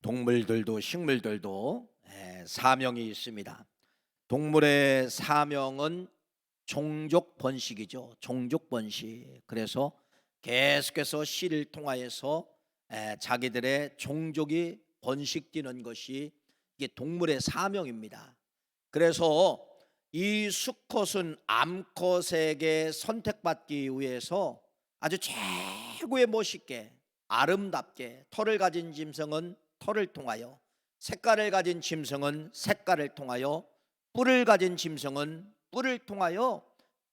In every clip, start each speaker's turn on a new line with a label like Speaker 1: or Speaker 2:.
Speaker 1: 동물들도 식물들도 사명이 있습니다. 동물의 사명은 종족 번식이죠. 종족 번식. 그래서 계속해서 씨를 통하여서 자기들의 종족이 번식되는 것이 이게 동물의 사명입니다. 그래서 이 수컷은 암컷에게 선택받기 위해서 아주 최고의 멋있게 아름답게 털을 가진 짐승은 털을 통하여, 색깔을 가진 짐승은 색깔을 통하여, 뿔을 가진 짐승은 뿔을 통하여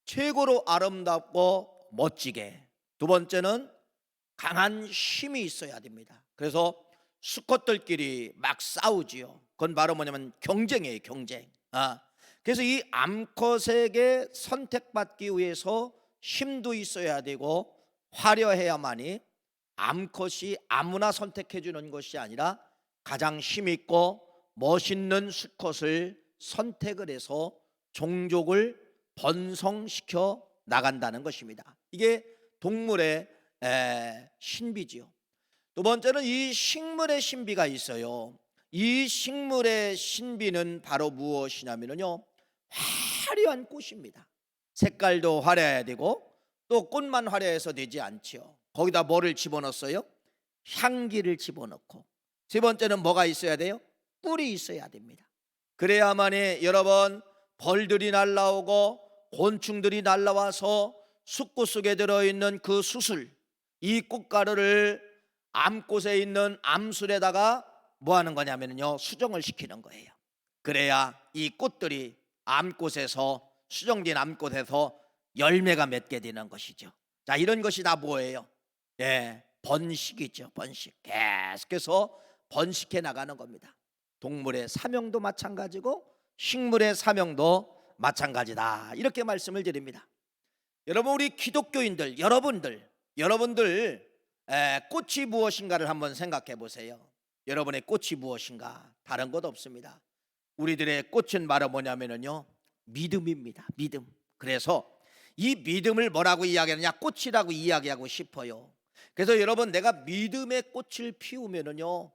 Speaker 1: 최고로 아름답고 멋지게, 두 번째는 강한 힘이 있어야 됩니다. 그래서 수컷들끼리 막 싸우지요. 그건 바로 뭐냐면 경쟁이에요, 경쟁. 그래서 이 암컷에게 선택받기 위해서 힘도 있어야 되고 화려해야만이, 암컷이 아무나 선택해 주는 것이 아니라 가장 힘있고 멋있는 수컷을 선택을 해서 종족을 번성시켜 나간다는 것입니다. 이게 동물의 신비지요. 두 번째는 이 식물의 신비가 있어요. 이 식물의 신비는 바로 무엇이냐면요, 화려한 꽃입니다. 색깔도 화려해야 되고 또 꽃만 화려해서 되지 않죠. 거기다 뭐를 집어넣었어요? 향기를 집어넣고, 세 번째는 뭐가 있어야 돼요? 뿔이 있어야 됩니다. 그래야만이 여러분, 벌들이 날라오고 곤충들이 날라와서 숫꽃 속에 들어있는 그 수술, 이 꽃가루를 암꽃에 있는 암술에다가 뭐 하는 거냐면요, 수정을 시키는 거예요. 그래야 이 꽃들이 암꽃에서, 수정된 암꽃에서 열매가 맺게 되는 것이죠. 자, 이런 것이 다 뭐예요? 번식이죠. 번식. 계속해서 번식해 나가는 겁니다. 동물의 사명도 마찬가지고 식물의 사명도 마찬가지다, 이렇게 말씀을 드립니다. 여러분, 우리 기독교인들, 여러분들 꽃이 무엇인가를 한번 생각해 보세요. 여러분의 꽃이 무엇인가? 다른 것 없습니다. 우리들의 꽃은 바로 뭐냐면요, 믿음입니다. 믿음. 그래서 이 믿음을 뭐라고 이야기하느냐? 꽃이라고 이야기하고 싶어요. 그래서 여러분, 내가 믿음의 꽃을 피우면은요,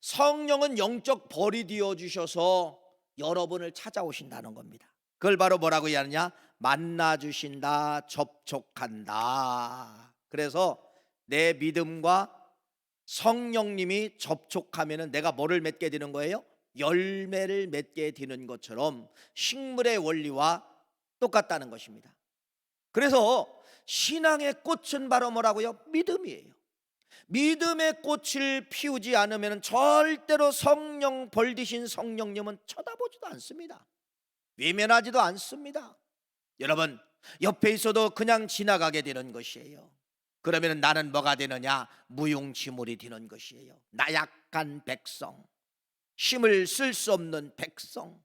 Speaker 1: 성령은 영적 벌이 되어 주셔서 여러분을 찾아오신다는 겁니다. 그걸 바로 뭐라고 이야기하느냐? 만나 주신다, 접촉한다. 그래서 내 믿음과 성령님이 접촉하면은 내가 뭐를 맺게 되는 거예요? 열매를 맺게 되는 것처럼 식물의 원리와 똑같다는 것입니다. 그래서 신앙의 꽃은 바로 뭐라고요? 믿음이에요. 믿음의 꽃을 피우지 않으면 절대로 성령 벌디신 성령님은 쳐다보지도 않습니다. 외면하지도 않습니다. 여러분, 옆에 있어도 그냥 지나가게 되는 것이에요. 그러면 나는 뭐가 되느냐? 무용지물이 되는 것이에요. 나약한 백성, 힘을 쓸 수 없는 백성,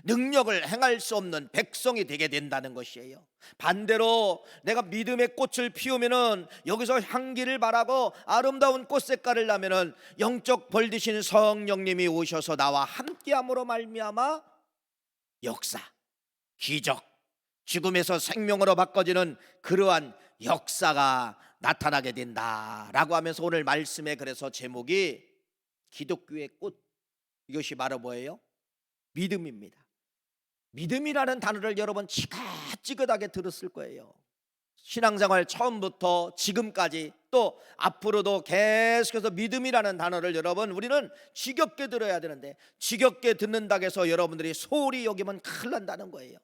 Speaker 1: 능력을 행할 수 없는 백성이 되게 된다는 것이에요. 반대로 내가 믿음의 꽃을 피우면은 여기서 향기를 발하고 아름다운 꽃 색깔을 나면은 영적 벌드신 성령님이 오셔서 나와 함께함으로 말미암아 역사, 기적, 죽음에서 생명으로 바꿔지는 그러한 역사가 나타나게 된다라고 하면서 오늘 말씀에, 그래서 제목이 기독교의 꽃, 이것이 바로 뭐예요? 믿음입니다. 믿음이라는 단어를 여러분 지긋지긋하게 들었을 거예요. 신앙생활 처음부터 지금까지 또 앞으로도 계속해서 믿음이라는 단어를 여러분, 우리는 지겹게 들어야 되는데, 지겹게 듣는다고 해서 여러분들이 소홀히 여기면 큰일 난다는 거예요.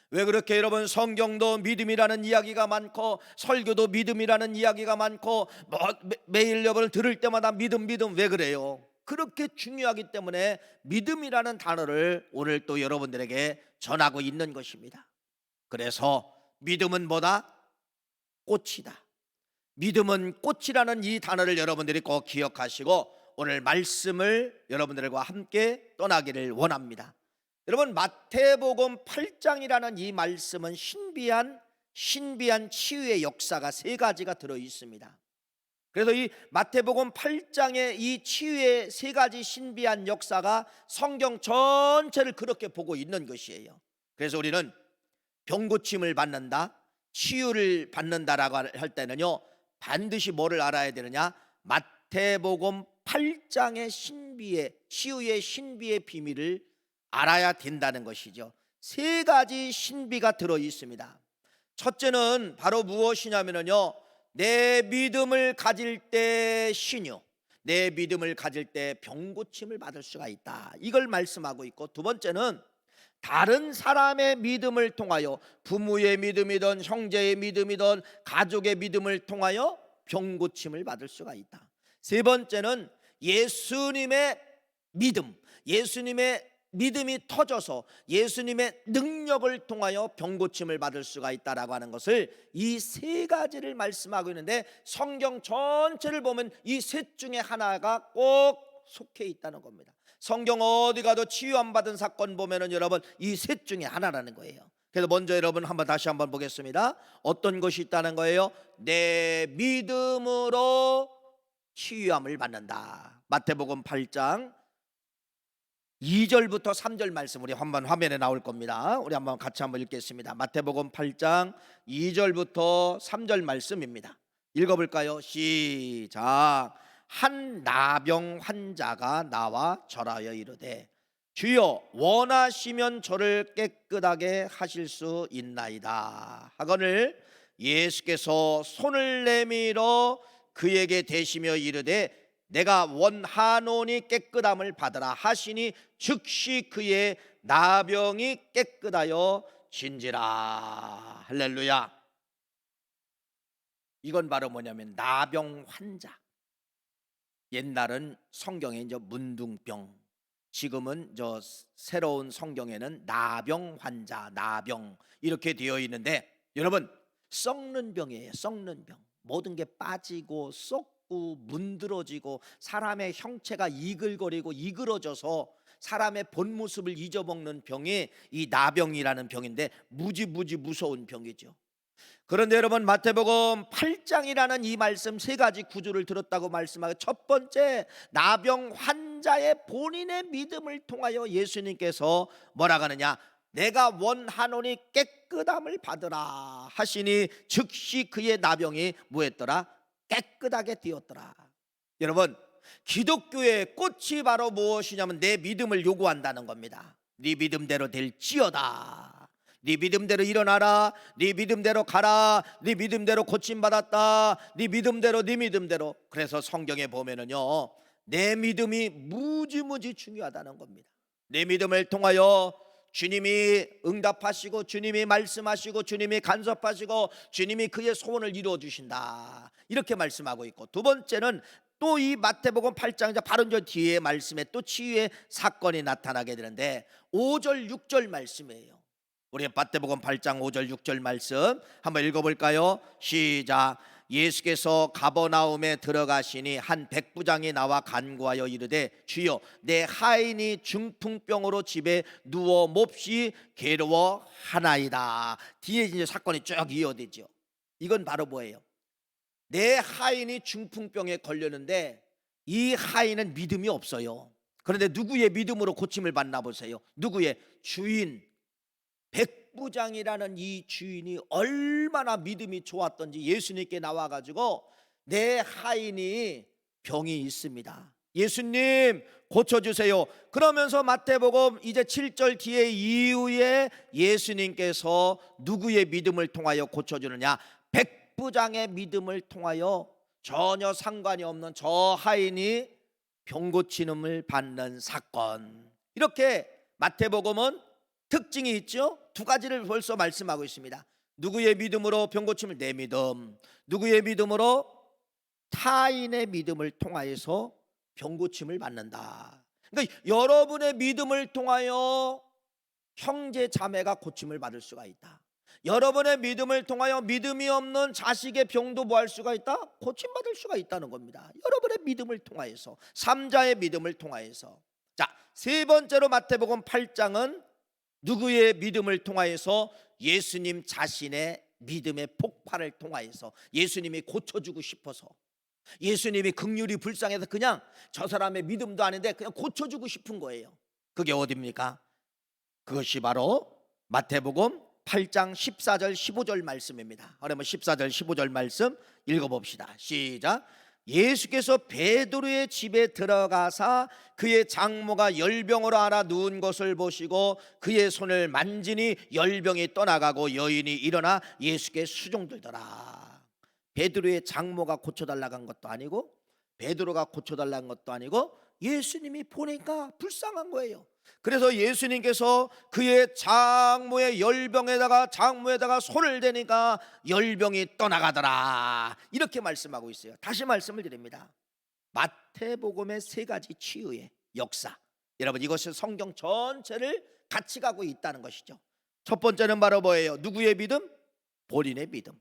Speaker 1: 왜 그렇게 여러분, 성경도 믿음이라는 이야기가 많고 설교도 믿음이라는 이야기가 많고 매일 여러분을 들을 때마다 믿음 왜 그래요? 그렇게 중요하기 때문에 믿음이라는 단어를 오늘 또 여러분들에게 전하고 있는 것입니다. 그래서 믿음은 뭐다? 꽃이다. 믿음은 꽃이라는 이 단어를 여러분들이 꼭 기억하시고 오늘 말씀을 여러분들과 함께 떠나기를 원합니다. 여러분, 마태복음 8장이라는 이 말씀은 신비한 치유의 역사가 세 가지가 들어 있습니다. 그래서 이 마태복음 8장의 이 치유의 세 가지 신비한 역사가 성경 전체를 그렇게 보고 있는 것이에요. 그래서 우리는 병고침을 받는다, 치유를 받는다라고 할 때는요, 반드시 뭐를 알아야 되느냐? 마태복음 8장의 신비의 치유의 신비의 비밀을 알아야 된다는 것이죠. 세 가지 신비가 들어 있습니다. 첫째는 바로 무엇이냐면요, 내 믿음을 가질 때 신유, 내 믿음을 가질 때 병 고침을 받을 수가 있다, 이걸 말씀하고 있고, 두 번째는 다른 사람의 믿음을 통하여, 부모의 믿음이든 형제의 믿음이든 가족의 믿음을 통하여 병 고침을 받을 수가 있다. 세 번째는 예수님의 믿음, 예수님의 믿음이 터져서 예수님의 능력을 통하여 병 고침을 받을 수가 있다라고 하는 것을, 이 세 가지를 말씀하고 있는데, 성경 전체를 보면 이 셋 중에 하나가 꼭 속해 있다는 겁니다. 성경 어디 가도 치유 안 받은 사건 보면은 여러분 이 셋 중에 하나라는 거예요. 그래서 먼저 여러분 다시 한번 보겠습니다. 어떤 것이 있다는 거예요? 내 믿음으로 치유함을 받는다. 마태복음 8장 2절부터 3절 말씀, 우리 한번 화면에 나올 겁니다. 우리 한번 같이 한번 읽겠습니다. 마태복음 8장 2절부터 3절 말씀입니다. 읽어볼까요? 시작. 한 나병 환자가 나와 절하여 이르되, 주여 원하시면 저를 깨끗하게 하실 수 있나이다 하거늘, 예수께서 손을 내밀어 그에게 대시며 이르되, 내가 원하노니 깨끗함을 받으라 하시니 즉시 그의 나병이 깨끗하여 진지라. 할렐루야. 이건 바로 뭐냐면 나병 환자. 옛날은 성경에 이제 문둥병, 지금은 저 새로운 성경에는 나병 환자, 나병 이렇게 되어 있는데, 여러분 썩는 병이에요. 썩는 병. 모든 게 빠지고 썩고 문드러지고 사람의 형체가 이글거리고 이그러져서 사람의 본 모습을 잊어먹는 병이 이 나병이라는 병인데, 무지 무서운 병이죠. 그런데 여러분 마태복음 8장이라는 이 말씀 세 가지 구조를 들었다고 말씀하고, 첫 번째 나병 환자의 본인의 믿음을 통하여 예수님께서 뭐라고 하느냐, 내가 원하노니 깨끗함을 받으라 하시니 즉시 그의 나병이 뭐했더라? 깨끗하게 되었더라. 여러분 기독교의 꽃이 바로 무엇이냐면 내 믿음을 요구한다는 겁니다. 네 믿음대로 될지어다. 네 믿음대로 일어나라. 네 믿음대로 가라. 네 믿음대로 고침받았다. 네 믿음대로, 네 믿음대로. 그래서 성경에 보면은요, 내 믿음이 무지무지 중요하다는 겁니다. 내 믿음을 통하여 주님이 응답하시고, 주님이 말씀하시고, 주님이 간섭하시고, 주님이 그의 소원을 이루어 주신다, 이렇게 말씀하고 있고, 두 번째는 또 이 마태복음 8장 바로 저 뒤에 말씀에 또 치유의 사건이 나타나게 되는데, 5절 6절 말씀이에요. 우리 마태복음 8장 5절 6절 말씀 한번 읽어볼까요? 시작. 예수께서 가버나움에 들어가시니 한 백부장이 나와 간구하여 이르되, 주여 내 하인이 중풍병으로 집에 누워 몹시 괴로워하나이다. 뒤에 이제 사건이 쭉 이어지죠. 이건 바로 뭐예요? 내 하인이 중풍병에 걸렸는데 이 하인은 믿음이 없어요. 그런데 누구의 믿음으로 고침을 받나 보세요. 누구의? 주인 백부장이라는 이 주인이 얼마나 믿음이 좋았던지 예수님께 나와가지고, 내 하인이 병이 있습니다, 예수님 고쳐주세요. 그러면서 마태복음 이제 7절 뒤에 이후에 예수님께서 누구의 믿음을 통하여 고쳐주느냐? 백부장의 믿음을 통하여 전혀 상관이 없는 저 하인이 병 고침을 받는 사건. 이렇게 마태복음은 특징이 있죠. 두 가지를 벌써 말씀하고 있습니다. 누구의 믿음으로 병 고침을? 내 믿음. 누구의 믿음으로? 타인의 믿음을 통하여서 병 고침을 받는다. 그러니까 여러분의 믿음을 통하여 형제 자매가 고침을 받을 수가 있다. 여러분의 믿음을 통하여 믿음이 없는 자식의 병도 뭐 할 수가 있다? 고침받을 수가 있다는 겁니다. 여러분의 믿음을 통하여서, 삼자의 믿음을 통하여서. 자, 세 번째로 마태복음 8장은 누구의 믿음을 통하여서? 예수님 자신의 믿음의 폭발을 통하여서 예수님이 고쳐주고 싶어서, 예수님이 긍휼이 불쌍해서 그냥 저 사람의 믿음도 아닌데 그냥 고쳐주고 싶은 거예요. 그게 어디입니까? 그것이 바로 마태복음 8장 14절 15절 말씀입니다. 그러면 14절 15절 말씀 읽어봅시다. 시작. 예수께서 베드로의 집에 들어가사 그의 장모가 열병으로 앓아 누운 것을 보시고 그의 손을 만지니 열병이 떠나가고 여인이 일어나 예수께 수종들더라. 베드로의 장모가 고쳐달라고 한 것도 아니고 베드로가 고쳐달라는 것도 아니고 예수님이 보니까 불쌍한 거예요. 그래서 예수님께서 그의 장모의 장모에다가 손을 대니까 열병이 떠나가더라, 이렇게 말씀하고 있어요. 다시 말씀을 드립니다. 마태복음의 세 가지 치유의 역사, 여러분 이것은 성경 전체를 같이 가고 있다는 것이죠. 첫 번째는 바로 뭐예요? 누구의 믿음? 본인의 믿음.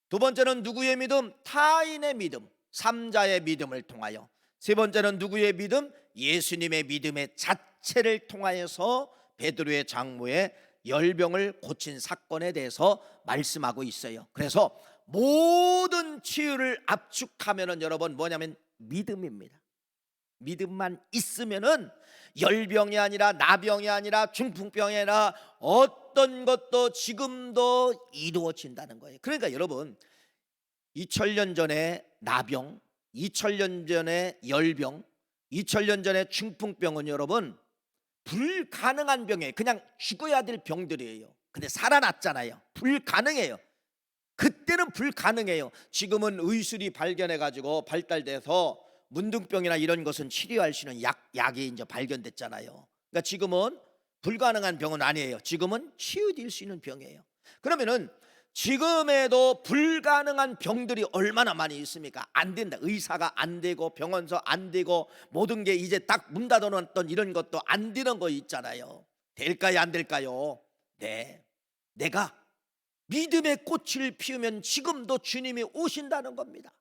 Speaker 1: 두 번째는 누구의 믿음? 타인의 믿음, 삼자의 믿음을 통하여. 세 번째는 누구의 믿음? 예수님의 믿음의 자체를 통하여서 베드로의 장모의 열병을 고친 사건에 대해서 말씀하고 있어요. 그래서 모든 치유를 압축하면은 여러분 뭐냐면 믿음입니다. 믿음만 있으면은 열병이 아니라 나병이 아니라 중풍병이 아니라 어떤 것도 지금도 이루어진다는 거예요. 그러니까 여러분 2000년 전에 나병, 2000년 전에 열병, 2000년 전에 중풍병은 여러분 불가능한 병이에요. 그냥 죽어야 될 병들이에요. 근데 살아났잖아요. 불가능해요. 그때는 불가능해요. 지금은 의술이 발견해가지고 발달돼서 문둥병이나 이런 것은 치료할 수 있는 약이 이제 발견됐잖아요. 그러니까 지금은 불가능한 병은 아니에요. 지금은 치유될 수 있는 병이에요. 그러면은 지금에도 불가능한 병들이 얼마나 많이 있습니까? 안 된다. 의사가 안 되고 병원서 안 되고 모든 게 이제 딱 문 닫아놓았던 이런 것도 안 되는 거 있잖아요. 될까요? 안 될까요? 네. 내가 믿음의 꽃을 피우면 지금도 주님이 오신다는 겁니다.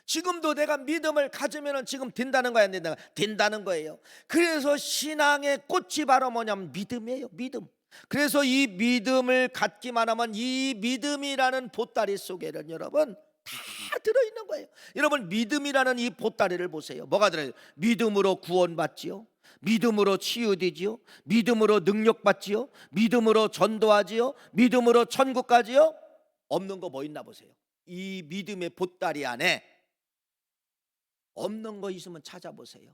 Speaker 1: 지금도 내가 믿음을 가지면 지금 된다는 거야, 안 된다는 거야? 된다는 거예요. 그래서 신앙의 꽃이 바로 뭐냐면 믿음이에요. 믿음. 그래서 이 믿음을 갖기만 하면 이 믿음이라는 보따리 속에는 여러분 다 들어있는 거예요. 여러분 믿음이라는 이 보따리를 보세요. 뭐가 들어요? 믿음으로 구원받지요, 믿음으로 치유되지요, 믿음으로 능력받지요, 믿음으로 전도하지요, 믿음으로 천국 가지요. 없는 거 뭐 있나 보세요. 이 믿음의 보따리 안에 없는 거 있으면 찾아보세요.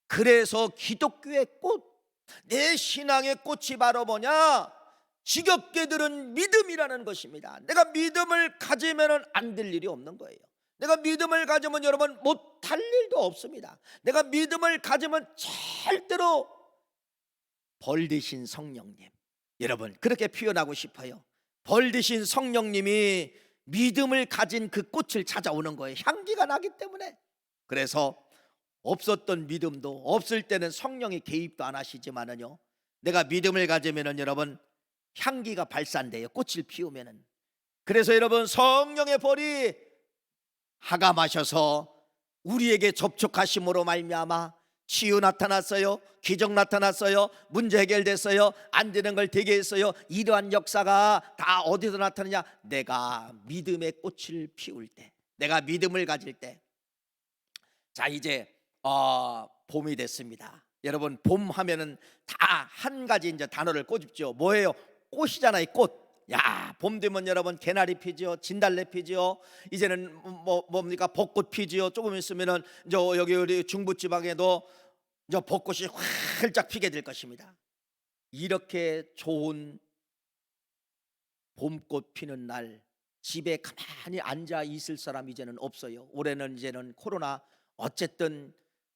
Speaker 1: 그래서 기독교의 꽃, 내 신앙의 꽃이 바로 뭐냐? 지겹게 들은 믿음이라는 것입니다. 내가 믿음을 가지면 안 될 일이 없는 거예요. 내가 믿음을 가지면 여러분 못할 일도 없습니다. 내가 믿음을 가지면 절대로 벌 되신 성령님, 여러분 그렇게 표현하고 싶어요. 벌 되신 성령님이 믿음을 가진 그 꽃을 찾아오는 거예요. 향기가 나기 때문에. 그래서 없었던 믿음도 없을 때는 성령이 개입도 안 하시지만은요, 내가 믿음을 가지면은 여러분 향기가 발산돼요. 꽃을 피우면은. 그래서 여러분 성령의 벌이 하감하셔서 우리에게 접촉하심으로 말미암아 치유 나타났어요, 기적 나타났어요, 문제 해결됐어요, 안 되는 걸 되게 했어요. 이러한 역사가 다 어디서 나타나냐? 내가 믿음의 꽃을 피울 때, 내가 믿음을 가질 때. 자, 이제 봄이 됐습니다. 여러분 봄 하면은 다 한 가지 이제 단어를 꼬집죠. 뭐예요? 꽃이잖아요. 꽃. 야, 봄 되면 여러분 개나리 피지요, 진달래 피지요, 이제는 뭡니까? 벚꽃 피지요. 조금 있으면은 여기 우리 중부 지방에도 벚꽃이 활짝 피게 될 것입니다. 이렇게 좋은 봄꽃 피는 날 집에 가만히 앉아 있을 사람 이제는 없어요. 올해는 이제는 코로나, 어쨌든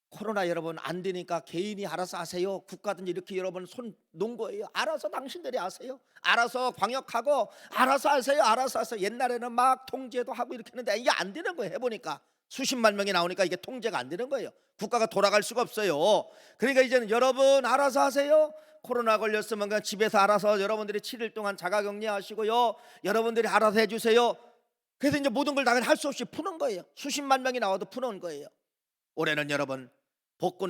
Speaker 1: 코로나 여러분 안 되니까 개인이 알아서 하세요. 국가든지 이렇게 여러분 손 놓은 거예요. 알아서 당신들이 하세요. 알아서 방역하고 알아서 하세요. 알아서 하세요. 옛날에는 막 통제도 하고 이렇게 했는데 이게 안 되는 거예요. 해보니까 수십만 명이 나오니까 이게 통제가 안 되는 거예요. 국가가 돌아갈 수가 없어요. 그러니까 이제는 여러분 알아서 하세요. 코로나 걸렸으면 그냥 집에서 알아서 여러분들이 7일 동안 자가격리 하시고요, 여러분들이 알아서 해주세요. 그래서 이제 모든 걸 다 할 수 없이 푸는 거예요. 수십만 명이 나와도 푸는 거예요. 올해는 여러분 벚꽃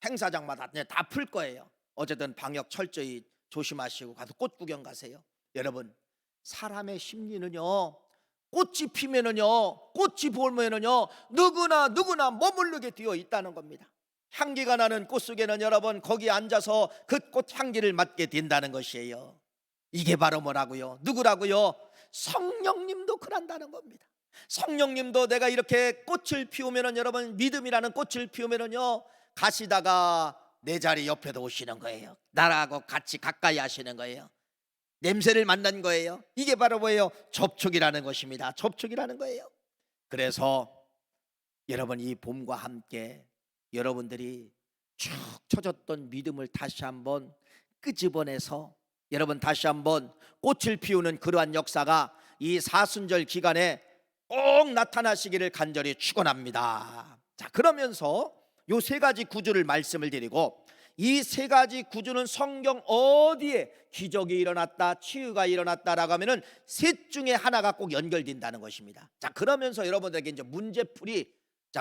Speaker 1: 행사장마다 다 풀 거예요. 어쨌든 방역 철저히 조심하시고 가서 꽃 구경 가세요. 여러분 사람의 심리는요, 꽃이 피면은요, 꽃이 보면은요 누구나 머무르게 되어 있다는 겁니다. 향기가 나는 꽃 속에는 여러분 거기 앉아서 그 꽃 향기를 맡게 된다는 것이에요. 이게 바로 뭐라고요? 누구라고요? 성령님도 그런다는 겁니다. 성령님도 내가 이렇게 꽃을 피우면은 여러분 믿음이라는 꽃을 피우면은요 가시다가 내 자리 옆에도 오시는 거예요. 나라고 같이 가까이 하시는 거예요. 냄새를 맡는 거예요. 이게 바로 뭐예요? 접촉이라는 것입니다. 접촉이라는 거예요. 그래서 여러분 이 봄과 함께 여러분들이 축 처졌던 믿음을 다시 한번 끄집어내서 여러분 다시 한번 꽃을 피우는 그러한 역사가 이 사순절 기간에 꼭 나타나시기를 간절히 축원합니다. 자, 그러면서 요 세 가지 구주를 말씀을 드리고, 이 세 가지 구주는 성경 어디에 기적이 일어났다, 치유가 일어났다라고 하면은 셋 중에 하나가 꼭 연결된다는 것입니다. 자, 그러면서 여러분들에게 이제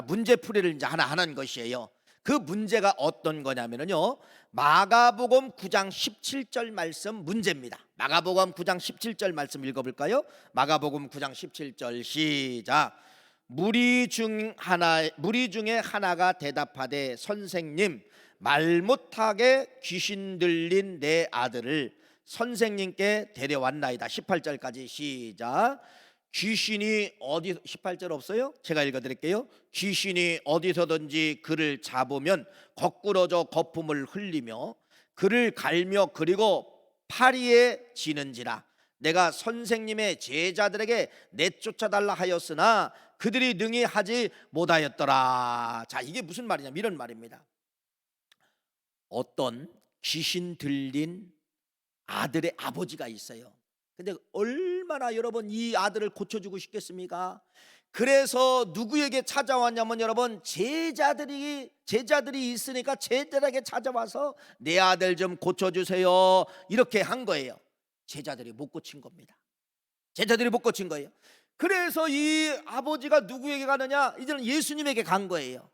Speaker 1: 문제풀이를 이제 하나 하는 것이에요. 그 문제가 어떤 거냐면요, 마가복음 9장 17절 말씀 문제입니다. 마가복음 9장 17절 말씀 읽어볼까요? 마가복음 9장 17절 시작. 무리 중에 하나가 대답하되 선생님, 말 못하게 귀신 들린 내 아들을 선생님께 데려왔나이다. 18절까지 시작. 귀신이 어디, 18절 없어요? 제가 읽어드릴게요. 귀신이 어디서든지 그를 잡으면 거꾸러져 거품을 흘리며 그를 갈며 그리고 파리에 지는지라. 내가 선생님의 제자들에게 내쫓아달라 하였으나 그들이 능히 하지 못하였더라. 자, 이게 무슨 말이냐면 이런 말입니다. 어떤 귀신 들린 아들의 아버지가 있어요. 근데 얼마나 여러분 이 아들을 고쳐주고 싶겠습니까? 그래서 누구에게 찾아왔냐면 여러분 제자들이 있으니까 제자들에게 찾아와서 내 아들 좀 고쳐주세요 이렇게 한 거예요. 제자들이 못 고친 겁니다. 제자들이 못 고친 거예요. 그래서 이 아버지가 누구에게 가느냐? 이제는 예수님에게 간 거예요.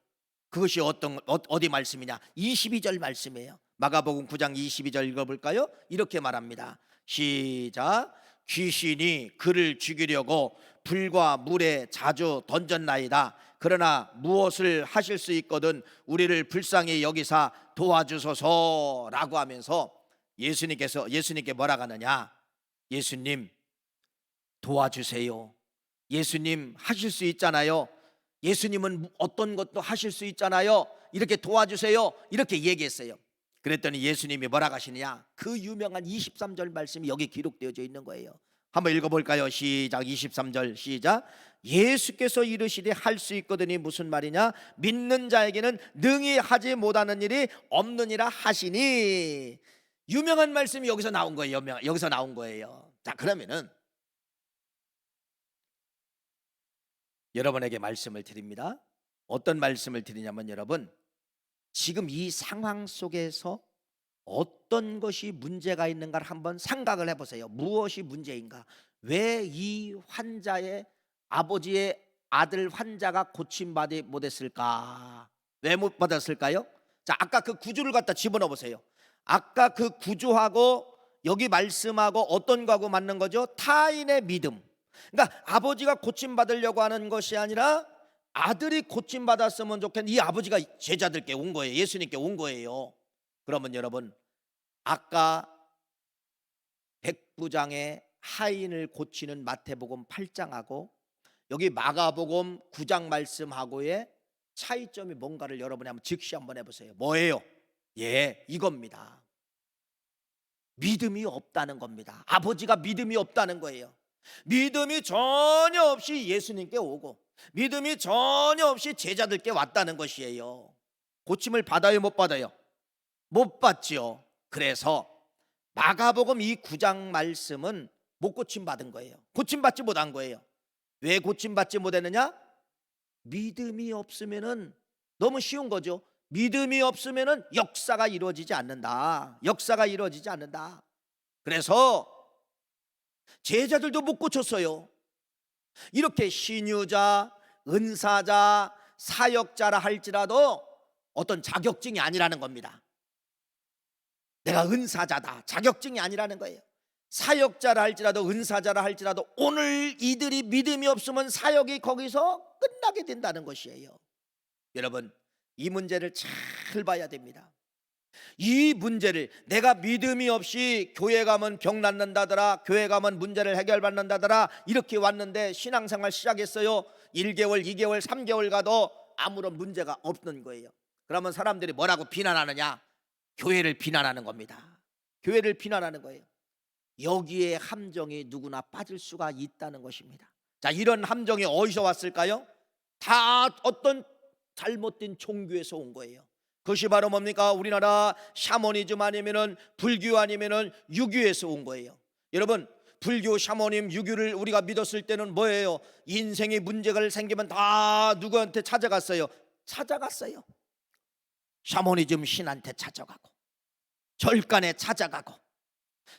Speaker 1: 그것이 어디 말씀이냐? 22절 말씀이에요. 마가복음 9장 22절 읽어볼까요? 이렇게 말합니다. 시작. 귀신이 그를 죽이려고 불과 물에 자주 던졌나이다. 그러나 무엇을 하실 수 있거든 우리를 불쌍히 여기사 도와주소서라고 하면서 예수님께 뭐라 하느냐? 예수님 도와주세요. 예수님 하실 수 있잖아요. 예수님은 어떤 것도 하실 수 있잖아요. 이렇게 도와주세요. 이렇게 얘기했어요. 그랬더니 예수님이 뭐라 하시느냐? 그 유명한 23절 말씀이 여기 기록되어져 있는 거예요. 한번 읽어볼까요? 시작. 23절 시작. 예수께서 이르시되 할 수 있거든이 무슨 말이냐? 믿는 자에게는 능히 하지 못하는 일이 없느니라 하시니. 유명한 말씀이 여기서 나온 거예요. 여기서 나온 거예요. 자, 그러면은 여러분에게 말씀을 드립니다. 어떤 말씀을 드리냐면 여러분 지금 이 상황 속에서 어떤 것이 문제가 있는가를 한번 생각을 해보세요. 무엇이 문제인가? 왜 이 환자의 아버지의 아들 환자가 고침받지 못했을까? 왜 못 받았을까요? 자, 아까 그 구조를 갖다 집어넣어 보세요. 아까 그 구조하고 여기 말씀하고 어떤 거하고 맞는 거죠? 타인의 믿음. 그러니까 아버지가 고침받으려고 하는 것이 아니라 아들이 고침받았으면 좋겠는 이 아버지가 제자들께 온 거예요. 예수님께 온 거예요. 그러면 여러분 아까 백부장의 하인을 고치는 마태복음 8장하고 여기 마가복음 9장 말씀하고의 차이점이 뭔가를 여러분이 한번 즉시 한번 해보세요. 뭐예요? 예, 이겁니다. 믿음이 없다는 겁니다. 아버지가 믿음이 없다는 거예요. 믿음이 전혀 없이 예수님께 오고 믿음이 전혀 없이 제자들께 왔다는 것이에요. 고침을 받아요, 못 받아요? 못 받지요. 그래서 마가복음 이 9장 말씀은 못 고침 받은 거예요. 고침 받지 못한 거예요. 왜 고침 받지 못했느냐? 믿음이 없으면은 너무 쉬운 거죠. 믿음이 없으면은 역사가 이루어지지 않는다. 역사가 이루어지지 않는다. 그래서 제자들도 못 고쳤어요. 이렇게 신유자, 은사자, 사역자라 할지라도 어떤 자격증이 아니라는 겁니다. 내가 은사자다, 자격증이 아니라는 거예요. 사역자라 할지라도 은사자라 할지라도 오늘 이들이 믿음이 없으면 사역이 거기서 끝나게 된다는 것이에요. 여러분 이 문제를 잘 봐야 됩니다. 이 문제를 내가 믿음이 없이 교회 가면 병 낫는다더라, 교회 가면 문제를 해결받는다더라 이렇게 왔는데 신앙생활 시작했어요. 1개월, 2개월, 3개월 가도 아무런 문제가 없는 거예요. 그러면 사람들이 뭐라고 비난하느냐? 교회를 비난하는 겁니다. 교회를 비난하는 거예요. 여기에 함정이 누구나 빠질 수가 있다는 것입니다. 자, 이런 함정이 어디서 왔을까요? 다 어떤 잘못된 종교에서 온 거예요. 그것이 바로 뭡니까? 우리나라 샤머니즘 아니면은 불교 아니면은 유교에서 온 거예요. 여러분, 불교, 샤머니즘, 유교를 우리가 믿었을 때는 뭐예요? 인생에 문제가 생기면 다 누구한테 찾아갔어요? 샤머니즘 신한테 찾아가고, 절간에 찾아가고,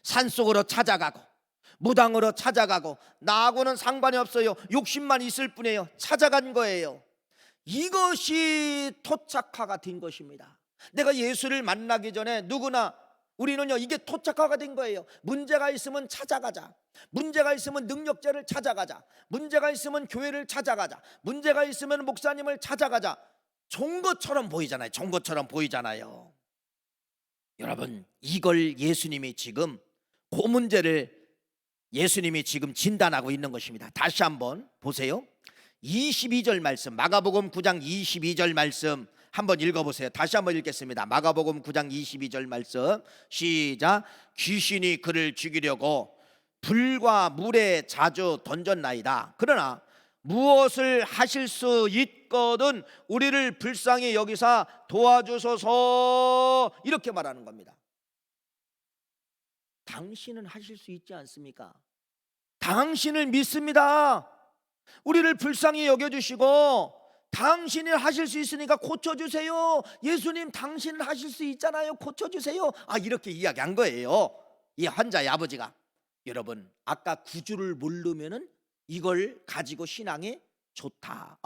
Speaker 1: 산속으로 찾아가고, 무당으로 찾아가고, 나하고는 상관이 없어요. 욕심만 있을 뿐이에요. 찾아간 거예요. 이것이 토착화가 된 것입니다. 내가 예수를 만나기 전에 누구나 우리는요, 이게 토착화가 된 거예요. 문제가 있으면 찾아가자. 문제가 있으면 능력자를 찾아가자. 문제가 있으면 교회를 찾아가자. 문제가 있으면 목사님을 찾아가자. 좋은 것처럼 보이잖아요. 좋은 것처럼 보이잖아요. 여러분, 이걸 예수님이 지금 그 문제를 예수님이 지금 진단하고 있는 것입니다. 다시 한번 보세요. 22절 말씀, 마가복음 9장 22절 말씀 한번 읽어보세요. 다시 한번 읽겠습니다. 마가복음 9장 22절 말씀 시작. 귀신이 그를 죽이려고 불과 물에 자주 던졌나이다. 그러나 무엇을 하실 수 있거든 우리를 불쌍히 여기사 도와주소서, 이렇게 말하는 겁니다. 당신은 하실 수 있지 않습니까? 당신을 믿습니다. 우리를 불쌍히 여겨주시고 당신이 하실 수 있으니까 고쳐주세요. 예수님, 당신은 하실 수 있잖아요. 고쳐주세요. 이렇게 이야기한 거예요, 이 환자의 아버지가. 여러분, 아까 구주를 모르면은 이걸 가지고 신앙이 좋다.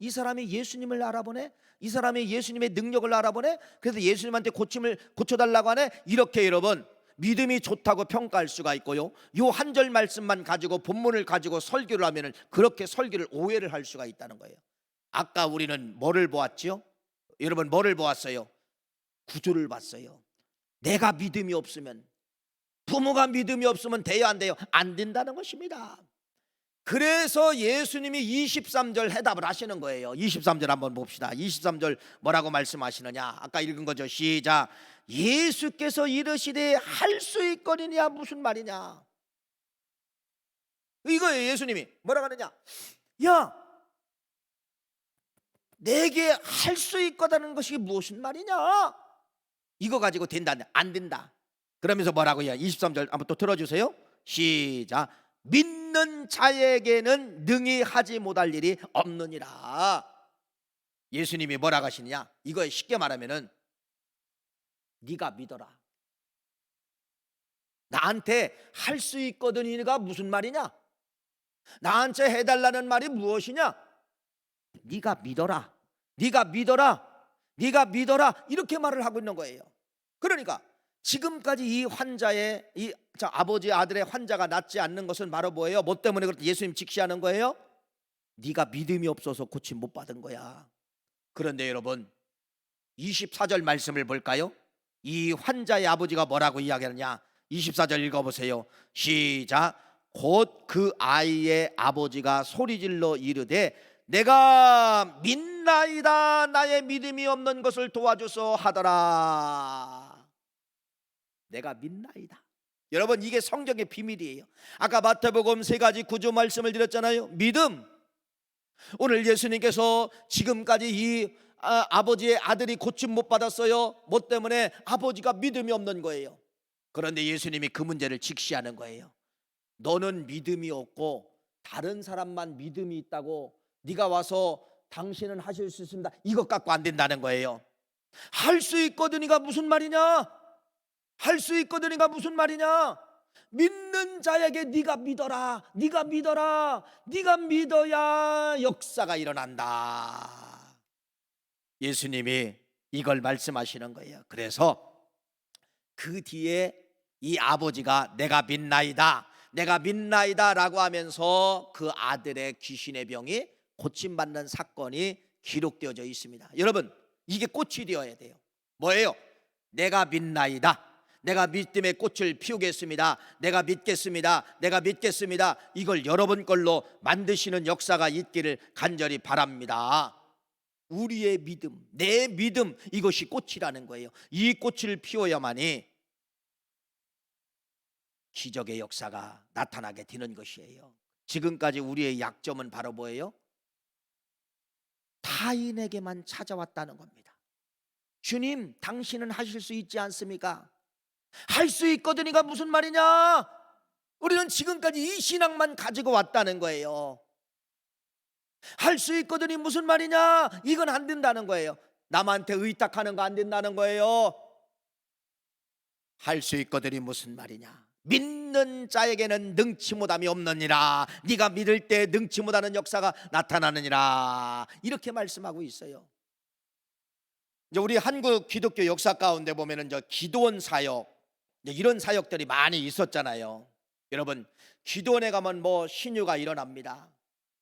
Speaker 1: 이 사람이 예수님을 알아보네. 이 사람이 예수님의 능력을 알아보네. 그래서 예수님한테 고쳐달라고 하네. 이렇게 여러분, 믿음이 좋다고 평가할 수가 있고요, 요 한 절 말씀만 가지고 본문을 가지고 설교를 하면은 그렇게 설교를 오해를 할 수가 있다는 거예요. 아까 우리는 뭐를 보았죠? 여러분, 뭐를 보았어요? 구조를 봤어요. 내가 믿음이 없으면, 부모가 믿음이 없으면 돼요, 안 돼요? 안 된다는 것입니다. 그래서 예수님이 23절 해답을 하시는 거예요. 23절 한번 봅시다. 23절 뭐라고 말씀하시느냐? 아까 읽은 거죠. 시작. 예수께서 이르시되 할 수 있거니냐, 무슨 말이냐? 이거예요. 예수님이 뭐라고 하느냐? 야, 내게 할 수 있거다는 것이 무슨 말이냐? 이거 가지고 된다, 안 된다. 그러면서 뭐라고 해요? 23절 한번 또 들어주세요. 시작. 믿는 자에게는 능히 하지 못할 일이 없느니라. 예수님이 뭐라고 하시느냐? 이거에 쉽게 말하면은 네가 믿어라. 나한테 할 수 있거든이가 무슨 말이냐? 나한테 해달라는 말이 무엇이냐? 네가 믿어라. 네가 믿어라. 네가 믿어라. 이렇게 말을 하고 있는 거예요. 그러니까 지금까지 이 환자의 아버지 아들의 환자가 낫지 않는 것은 바로 뭐예요? 뭐 때문에 그렇게 예수님 직시하는 거예요? 네가 믿음이 없어서 고침 못 받은 거야. 그런데 여러분, 24절 말씀을 볼까요? 이 환자의 아버지가 뭐라고 이야기하느냐? 24절 읽어보세요. 시작. 곧 그 아이의 아버지가 소리질러 이르되 내가 믿나이다, 나의 믿음이 없는 것을 도와주소 하더라. 내가 믿나이다. 여러분, 이게 성경의 비밀이에요. 아까 마태복음 3가지 구조 말씀을 드렸잖아요. 믿음. 오늘 예수님께서 지금까지 이 아버지의 아들이 고침 못 받았어요. 뭐 때문에? 아버지가 믿음이 없는 거예요. 그런데 예수님이 그 문제를 직시하는 거예요. 너는 믿음이 없고 다른 사람만 믿음이 있다고 네가 와서 당신은 하실 수 있습니다, 이것 갖고 안 된다는 거예요. 할 수 있거든이가 무슨 말이냐? 할 수 있거든이가 무슨 말이냐? 믿는 자에게 네가 믿어라. 네가 믿어라. 네가 믿어야 역사가 일어난다. 예수님이 이걸 말씀하시는 거예요. 그래서 그 뒤에 이 아버지가 내가 믿나이다, 내가 믿나이다 라고 하면서 그 아들의 귀신의 병이 고침받는 사건이 기록되어져 있습니다. 여러분, 이게 꽃이 되어야 돼요. 뭐예요? 내가 믿나이다. 내가 믿음의 꽃을 피우겠습니다. 내가 믿겠습니다. 내가 믿겠습니다. 이걸 여러분 걸로 만드시는 역사가 있기를 간절히 바랍니다. 우리의 믿음, 내 믿음, 이것이 꽃이라는 거예요. 이 꽃을 피워야만이 기적의 역사가 나타나게 되는 것이에요. 지금까지 우리의 약점은 바로 뭐예요? 타인에게만 찾아왔다는 겁니다. 주님, 당신은 하실 수 있지 않습니까? 할 수 있거든이가 무슨 말이냐? 우리는 지금까지 이 신앙만 가지고 왔다는 거예요. 할 수 있거든이 무슨 말이냐? 이건 안 된다는 거예요. 남한테 의탁하는 거 안 된다는 거예요. 할 수 있거든이 무슨 말이냐? 믿는 자에게는 능치 못함이 없느니라. 네가 믿을 때 능치 못하는 역사가 나타나느니라. 이렇게 말씀하고 있어요. 이제 우리 한국 기독교 역사 가운데 보면은 기도원 사역, 이런 사역들이 많이 있었잖아요. 여러분, 기도원에 가면 신유가 일어납니다.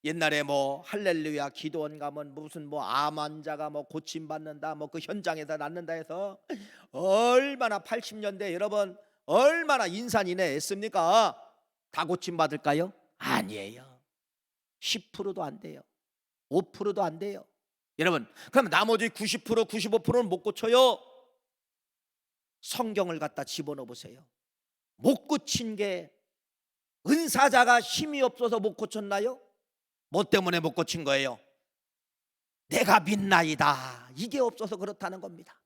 Speaker 1: 옛날에 할렐루야 기도원 가면 무슨 암 환자가 고침 받는다, 그 현장에서 낫는다 해서 얼마나 80년대 여러분 얼마나 인산인해 했습니까? 다 고침 받을까요? 아니에요. 10%도 안 돼요. 5%도 안 돼요. 여러분, 그럼 나머지 90%, 95%는 못 고쳐요. 성경을 갖다 집어넣어 보세요. 못 고친 게 은사자가 힘이 없어서 못 고쳤나요? 뭐 때문에 못 고친 거예요? 내가 믿나이다, 이게 없어서 그렇다는 겁니다.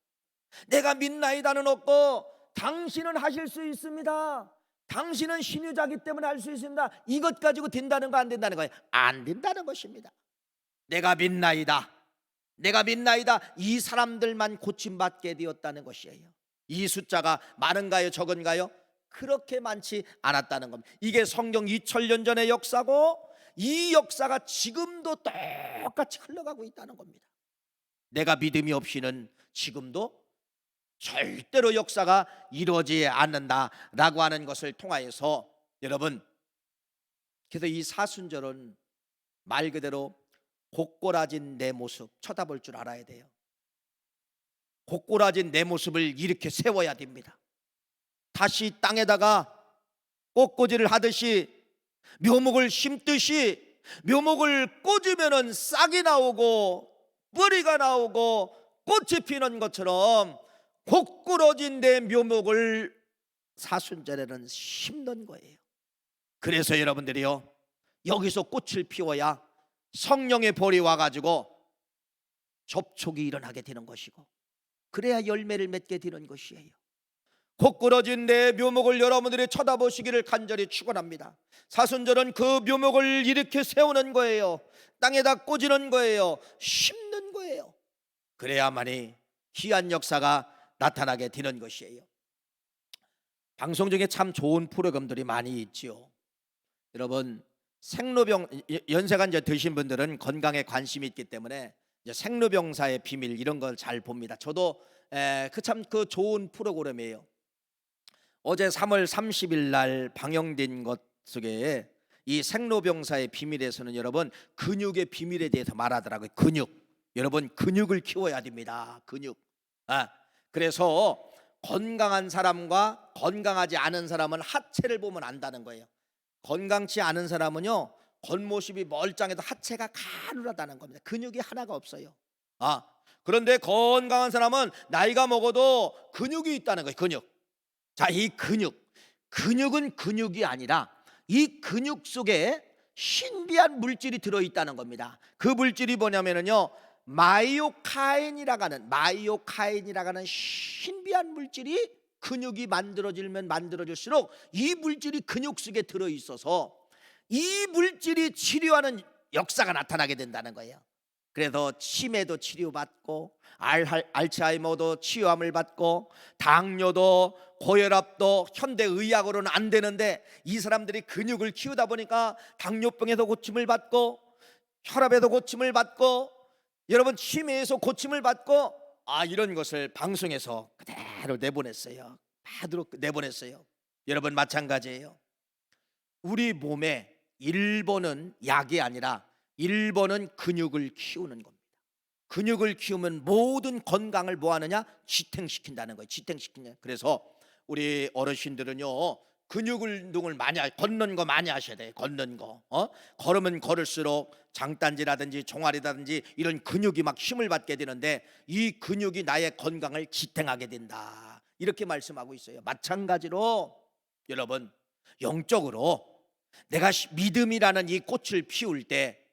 Speaker 1: 내가 믿나이다는 없고 당신은 하실 수 있습니다. 당신은 신유자기 때문에 할 수 있습니다. 이것 가지고 된다는 거 안 된다는 거예요? 안 된다는 것입니다. 내가 믿나이다, 내가 믿나이다, 이 사람들만 고침받게 되었다는 것이에요. 이 숫자가 많은가요, 적은가요? 그렇게 많지 않았다는 겁니다. 이게 성경 2000년 전의 역사고 이 역사가 지금도 똑같이 흘러가고 있다는 겁니다. 내가 믿음이 없이는 지금도 절대로 역사가 이루어지지 않는다라고 하는 것을 통하여서 여러분, 그래서 이 사순절은 말 그대로 고꼬라진 내 모습 쳐다볼 줄 알아야 돼요. 고꼬라진 내 모습을 이렇게 세워야 됩니다. 다시 땅에다가 꽃꽂이를 하듯이 묘목을 심듯이 묘목을 꽂으면은 싹이 나오고 뿌리가 나오고 꽃이 피는 것처럼 고꾸러진 내 묘목을 사순절에는 심는 거예요. 그래서 여러분들이요, 여기서 꽃을 피워야 성령의 볼이 와가지고 접촉이 일어나게 되는 것이고, 그래야 열매를 맺게 되는 것이에요. 고꾸러진 내 묘목을 여러분들이 쳐다보시기를 간절히 축원합니다. 사순절은 그 묘목을 이렇게 세우는 거예요. 땅에다 꽂는 거예요. 심는 거예요. 그래야만이 귀한 역사가 나타나게 되는 것이에요. 방송 중에 참 좋은 프로그램들이 많이 있지요. 여러분, 생로병, 연세가 이제 드신 분들은 건강에 관심이 있기 때문에 이제 생로병사의 비밀 이런 걸 잘 봅니다. 저도 그 좋은 프로그램이에요. 어제 3월 30일 날 방영된 것 속에 이 생로병사의 비밀에서는 여러분 근육의 비밀에 대해서 말하더라고요. 근육, 여러분 근육을 키워야 됩니다. 근육. 그래서 건강한 사람과 건강하지 않은 사람은 하체를 보면 안다는 거예요. 건강치 않은 사람은요, 겉모습이 멀쩡해도 하체가 가늘하다는 겁니다. 근육이 하나가 없어요. 그런데 건강한 사람은 나이가 먹어도 근육이 있다는 거예요. 근육. 자, 이 근육은 근육이 아니라 이 근육 속에 신비한 물질이 들어있다는 겁니다. 그 물질이 뭐냐면요, 마이오카인이라고 하는 신비한 물질이 근육이 만들어지면 만들어질수록 이 물질이 근육 속에 들어있어서 이 물질이 치료하는 역사가 나타나게 된다는 거예요. 그래서 치매도 치료받고 알츠하이머도 치유함을 받고 당뇨도 고혈압도 현대의학으로는 안 되는데 이 사람들이 근육을 키우다 보니까 당뇨병에서 고침을 받고 혈압에서 고침을 받고 여러분 치매에서 고침을 받고 이런 것을 방송에서 그대로 내보냈어요. 바로 내보냈어요. 여러분 마찬가지예요. 우리 몸에 1번은 약이 아니라 1번은 근육을 키우는 겁니다. 근육을 키우면 모든 건강을 뭐 하느냐? 지탱시킨다는 거예요. 지탱시키냐. 그래서 우리 어르신들은요, 근육 운동을 걷는 거 많이 하셔야 돼요. 걷는 거. 걸으면 걸을수록 장단지라든지 종아리라든지 이런 근육이 막 힘을 받게 되는데, 이 근육이 나의 건강을 지탱하게 된다, 이렇게 말씀하고 있어요. 마찬가지로 여러분, 영적으로 내가 믿음이라는 이 꽃을 피울 때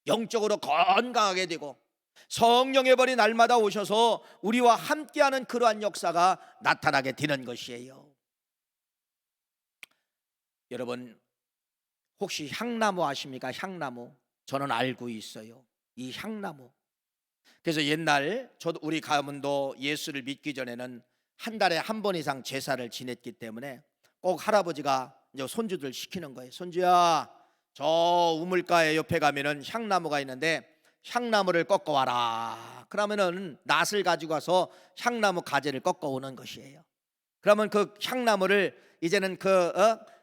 Speaker 1: 영적으로 건강하게 되고, 성령의 벌이 날마다 오셔서 우리와 함께하는 그러한 역사가 나타나게 되는 것이에요. 여러분, 혹시 향나무 아십니까? 향나무. 저는 알고 있어요, 이 향나무. 그래서 옛날 우리 가문도 예수를 믿기 전에는 한 달에 한 번 이상 제사를 지냈기 때문에 꼭 할아버지가 이제 손주들 시키는 거예요. 손주야, 저 우물가에 옆에 가면은 향나무가 있는데 향나무를 꺾어 와라. 그러면은 낫을 가지고 와서 향나무 가지를 꺾어 오는 것이에요. 그러면 그 향나무를 이제는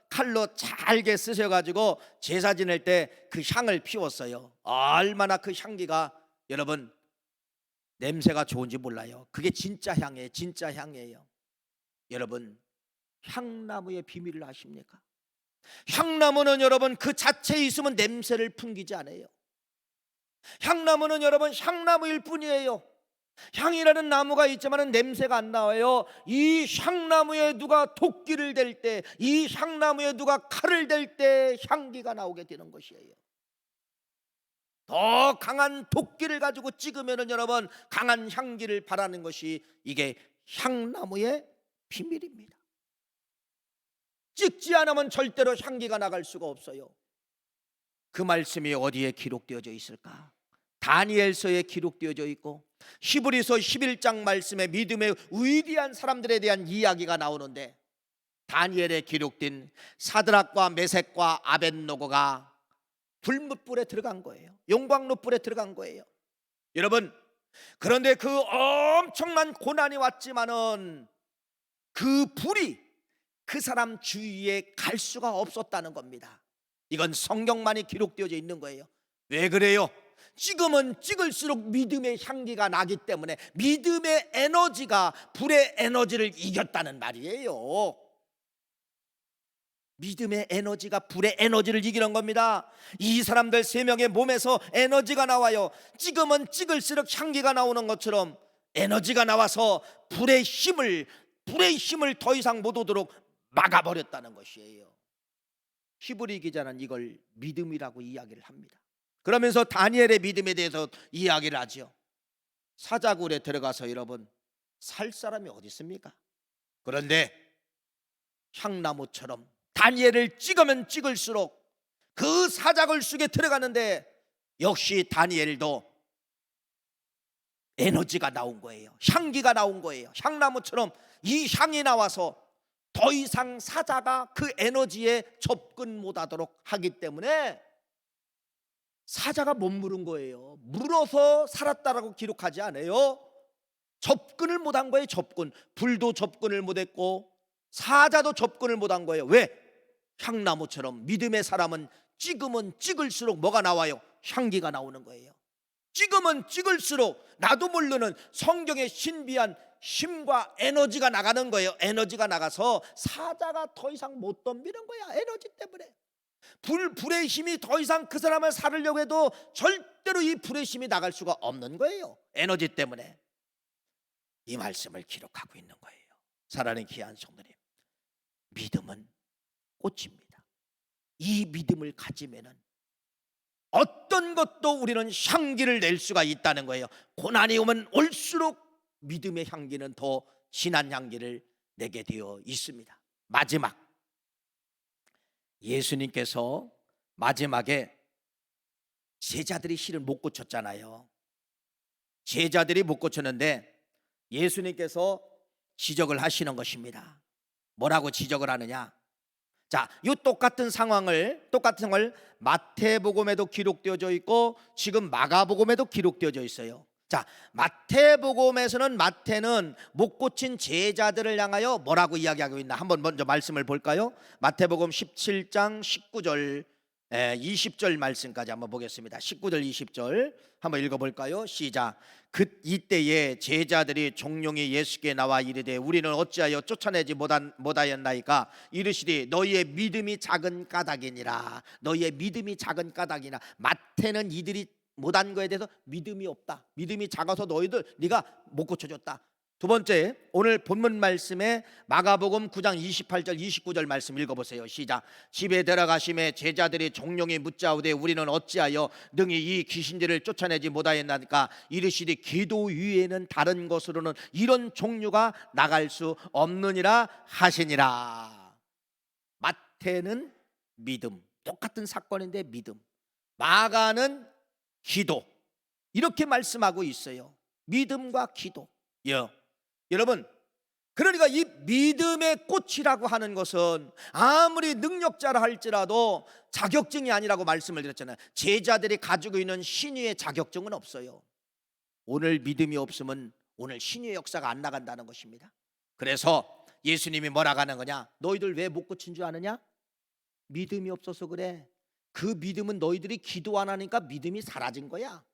Speaker 1: 칼로 잘게 쓰셔가지고 제사 지낼 때 그 향을 피웠어요. 얼마나 그 향기가 여러분 냄새가 좋은지 몰라요. 그게 진짜 향이에요. 진짜 향이에요. 여러분, 향나무의 비밀을 아십니까? 향나무는 여러분 그 자체에 있으면 냄새를 풍기지 않아요. 향나무는 여러분 향나무일 뿐이에요. 향이라는 나무가 있지만 냄새가 안 나와요. 이 향나무에 누가 도끼를 댈 때, 이 향나무에 누가 칼을 댈 때 향기가 나오게 되는 것이에요. 더 강한 도끼를 가지고 찍으면 여러분 강한 향기를 발하는 것이 이게 향나무의 비밀입니다. 찍지 않으면 절대로 향기가 나갈 수가 없어요. 그 말씀이 어디에 기록되어져 있을까? 다니엘서에 기록되어져 있고, 히브리서 11장 말씀에 믿음의 위대한 사람들에 대한 이야기가 나오는데, 다니엘에 기록된 사드락과 메섹과 아벳노고가 불못불에 들어간 거예요. 용광로불에 들어간 거예요. 여러분, 그런데 그 엄청난 고난이 왔지만은 그 불이 그 사람 주위에 갈 수가 없었다는 겁니다. 이건 성경만이 기록되어져 있는 거예요. 왜 그래요? 찍으면 찍을수록 믿음의 향기가 나기 때문에 믿음의 에너지가 불의 에너지를 이겼다는 말이에요. 믿음의 에너지가 불의 에너지를 이기는 겁니다. 이 사람들 3명의 몸에서 에너지가 나와요. 찍으면 찍을수록 향기가 나오는 것처럼 에너지가 나와서 불의 힘을 더 이상 못 오도록 막아버렸다는 것이에요. 히브리 기자는 이걸 믿음이라고 이야기를 합니다. 그러면서 다니엘의 믿음에 대해서 이야기를 하죠. 사자굴에 들어가서 여러분 살 사람이 어디 있습니까? 그런데 향나무처럼 다니엘을 찍으면 찍을수록 그 사자굴 속에 들어가는데 역시 다니엘도 에너지가 나온 거예요. 향기가 나온 거예요. 향나무처럼 이 향이 나와서 더 이상 사자가 그 에너지에 접근 못하도록 하기 때문에 사자가 못 물은 거예요. 물어서 살았다라고 기록하지 않아요. 접근을 못한 거예요. 접근. 불도 접근을 못했고 사자도 접근을 못한 거예요. 왜? 향나무처럼 믿음의 사람은 찍으면 찍을수록 뭐가 나와요? 향기가 나오는 거예요. 찍으면 찍을수록 나도 모르는 성경의 신비한 힘과 에너지가 나가는 거예요. 에너지가 나가서 사자가 더 이상 못 덤비는 거야. 에너지 때문에. 불의 힘이 더 이상 그 사람을 살으려고 해도 절대로 이 불의 힘이 나갈 수가 없는 거예요. 에너지 때문에. 이 말씀을 기록하고 있는 거예요. 사랑하는 귀한 성도님, 믿음은 꽃입니다. 이 믿음을 가지면은 어떤 것도 우리는 향기를 낼 수가 있다는 거예요. 고난이 오면 올수록 믿음의 향기는 더 진한 향기를 내게 되어 있습니다. 마지막, 예수님께서 마지막에 제자들이 실을 못 고쳤잖아요. 제자들이 못 고쳤는데 예수님께서 지적을 하시는 것입니다. 뭐라고 지적을 하느냐? 자, 이 똑같은 상황을 마태복음에도 기록되어져 있고 지금 마가복음에도 기록되어져 있어요. 자, 마태복음에서는 마태는 못 고친 제자들을 향하여 뭐라고 이야기하고 있나? 한번 먼저 말씀을 볼까요? 마태복음 17장 19절 20절 말씀까지 한번 보겠습니다. 19절 20절 한번 읽어볼까요? 시작. 이때에 제자들이 종용이 예수께 나와 이르되 우리는 어찌하여 쫓아내지 못하였나이까? 이르시되 너희의 믿음이 작은 까닭이니라. 너희의 믿음이 작은 까닭이나. 마태는 이들이 못한 거에 대해서 믿음이 없다, 믿음이 작아서 네가 못 고쳐줬다. 두 번째, 오늘 본문 말씀에 마가복음 9장 28절 29절 말씀 읽어보세요. 시작. 집에 들어가심에 제자들이 종용이 묻자오되 우리는 어찌하여 능히 이 귀신들을 쫓아내지 못하였나이까? 이르시되 기도 위에는 다른 것으로는 이런 종류가 나갈 수 없느니라 하시니라. 마태는 믿음, 똑같은 사건인데 믿음. 마가는 기도. 이렇게 말씀하고 있어요. 믿음과 기도. 여러분, 그러니까 이 믿음의 꽃이라고 하는 것은 아무리 능력자라 할지라도 자격증이 아니라고 말씀을 드렸잖아요. 제자들이 가지고 있는 신유의 자격증은 없어요. 오늘 믿음이 없으면 오늘 신유의 역사가 안 나간다는 것입니다. 그래서 예수님이 뭐라고 하는 거냐? 너희들 왜 못 고친 줄 아느냐? 믿음이 없어서 그래. 그 믿음은 너희들이 기도 안 하니까 믿음이 사라진 거야.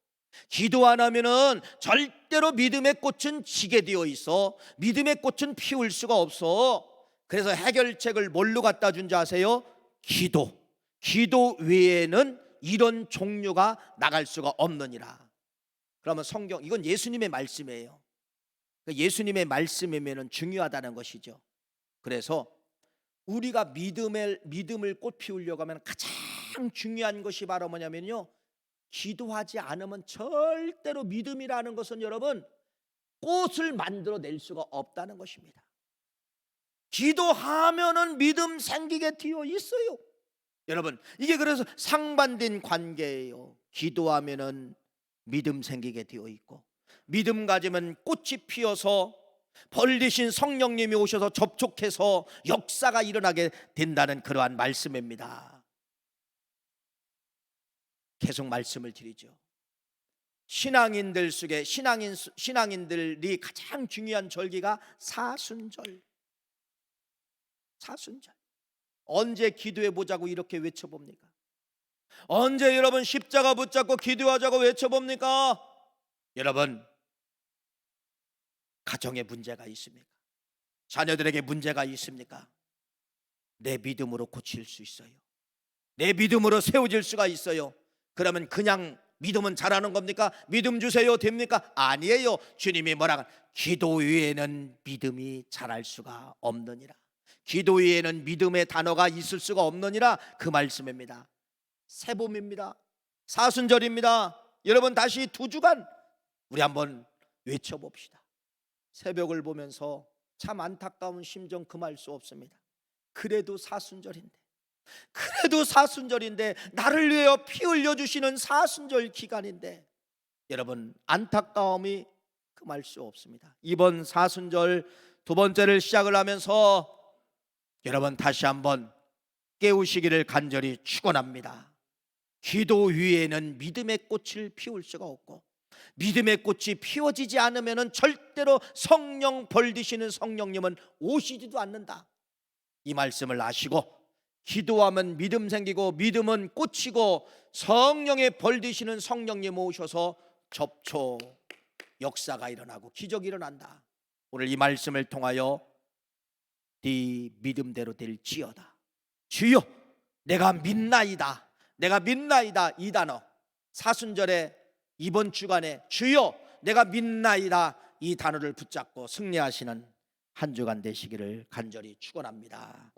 Speaker 1: 기도 안 하면은 절대로 믿음의 꽃은 지게 되어 있어. 믿음의 꽃은 피울 수가 없어. 그래서 해결책을 뭘로 갖다 준 줄 아세요? 기도. 기도 외에는 이런 종류가 나갈 수가 없느니라. 그러면 성경, 이건 예수님의 말씀이에요. 예수님의 말씀이면 중요하다는 것이죠. 그래서 우리가 믿음을 꽃 피우려고 하면 가장 중요한 것이 바로 뭐냐면요, 기도하지 않으면 절대로 믿음이라는 것은 여러분 꽃을 만들어낼 수가 없다는 것입니다. 기도하면은 믿음 생기게 되어 있어요. 여러분, 이게 그래서 상반된 관계예요. 기도하면은 믿음 생기게 되어 있고, 믿음 가지면 꽃이 피어서 벌 되신 성령님이 오셔서 접촉해서 역사가 일어나게 된다는 그러한 말씀입니다. 계속 말씀을 드리죠. 신앙인들 속에 신앙인들이 가장 중요한 절기가 사순절. 언제 기도해 보자고 이렇게 외쳐봅니까? 언제 여러분 십자가 붙잡고 기도하자고 외쳐봅니까? 여러분, 가정에 문제가 있습니까? 자녀들에게 문제가 있습니까? 내 믿음으로 고칠 수 있어요. 내 믿음으로 세워질 수가 있어요. 그러면 그냥 믿음은 잘하는 겁니까? 믿음 주세요 됩니까? 아니에요. 주님이 뭐라고? 기도 외에는 믿음이 자랄 수가 없느니라. 기도 외에는 믿음의 단어가 있을 수가 없느니라, 그 말씀입니다. 새봄입니다. 사순절입니다. 여러분, 다시 2주간 우리 한번 외쳐봅시다. 새벽을 보면서 참 안타까운 심정 금할 수 없습니다. 그래도 사순절인데 나를 위하여 피 흘려주시는 사순절 기간인데 여러분, 안타까움이 금할 수 없습니다. 이번 사순절 두 번째를 시작을 하면서 여러분 다시 한번 깨우시기를 간절히 축원합니다. 기도 위에는 믿음의 꽃을 피울 수가 없고, 믿음의 꽃이 피워지지 않으면 절대로 성령 벌드시는 성령님은 오시지도 않는다. 이 말씀을 아시고, 기도하면 믿음 생기고 믿음은 꽃이고 성령의 벌드시는 성령님 오셔서 접촉, 역사가 일어나고 기적이 일어난다. 오늘 이 말씀을 통하여 네 믿음대로 될지어다. 주여, 내가 믿나이다. 이 단어, 사순절에 이번 주간에 주여 내가 믿나이다, 이 단어를 붙잡고 승리하시는 한 주간 되시기를 간절히 축원합니다.